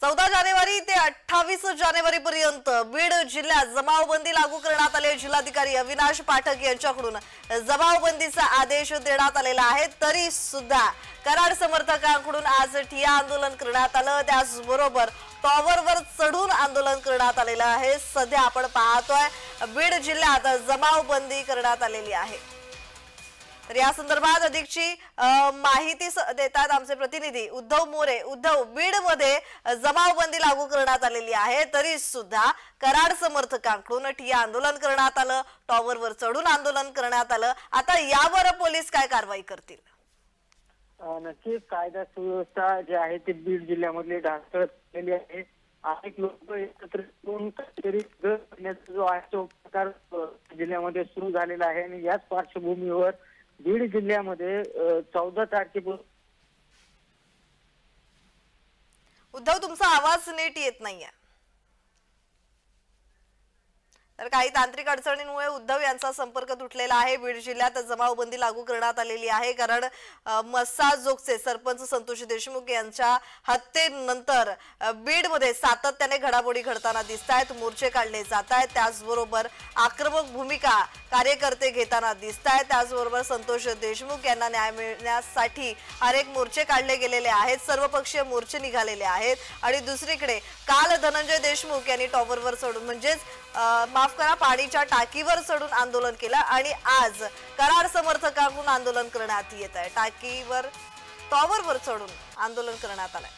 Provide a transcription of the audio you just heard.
14 जानेवारी ते 28 जानेवारी पर्यंत बीड जिल्ह्यात जमावबंदी लागू करण्यात आले। जिल्हाधिकारी अविनाश पाठक यांच्याकडून जमावबंदीचा आदेश देण्यात आलेला आहे। तरी सुद्धा कराड समर्थकांकडून आज ठिय्या आंदोलन करण्यात आलं। त्याचबरोबर टॉवरवर चढून आंदोलन करण्यात आलेलं आहे। सध्या आपण पाहतोय बीड जिल्ह्यात जमावबंदी करण्यात आलेली आहे। तर या संदर्भात अधिकची माहिती देतात आमचे प्रतिनिधी उद्धव मोरे। उद्धव, बीड मध्ये जमावबंदी लागू करण्यात आलेली आहे, तरी सुद्धा कराड समर्थकांकडून ठिय्या आंदोलन करण्यात आलं, टॉवरवर चढून आंदोलन करण्यात आलं। आता यावर पोलीस काय कारवाई करतील? नक्कीच कायदा सुव्यवस्था जे आहे ते बीड जिल्ह्यामध्ये ढासळलेली आहे। अनेक लोक एकत्र येऊन काहीतरी करण्याचा जो आहे तो प्रकार जिल्ह्यामध्ये सुरू झालेला आहे आणि याच पार्श्वभूमीवर बीड जिल्ह्यामध्ये 14 तारखेपासून उद्धव, तुमचा आवाज नीट येत नाहीये। तर काही तांत्रिक अडचणींमुळे उद्धव यांचा संपर्क तुटलेला आहे। बीड जिल्ह्यात जमावबंदी लागू करण्यात आलेली आहे, कारण मस्साजोगचे सरपंच संतोष देशमुख यांच्या हत्येनंतर बीड मध्ये सातत्याने घडामोडी घडताना दिसतायत। मोर्चे काढले जात आहेत, त्याचबरोबर आक्रमक भूमिका कार्यकर्ते घेताना दिसतायत। त्याचबरोबर संतोष देशमुख यांना न्याय मिळण्यासाठी अनेक मोर्चे काढले गेलेले आहेत, सर्वपक्षीय मोर्चे निघालेले आहेत। आणि दुसरीकडे काल धनंजय देशमुख यांनी टॉवरवर चढून म्हणजेच माफ करा पाणीच्या टाकीवर चढून आंदोलन केलं आणि आज कराड समर्थकांकडून आंदोलन करण्यात येत आहे। टाकीवर टॉवरवर चढून आंदोलन करण्यात आलंय।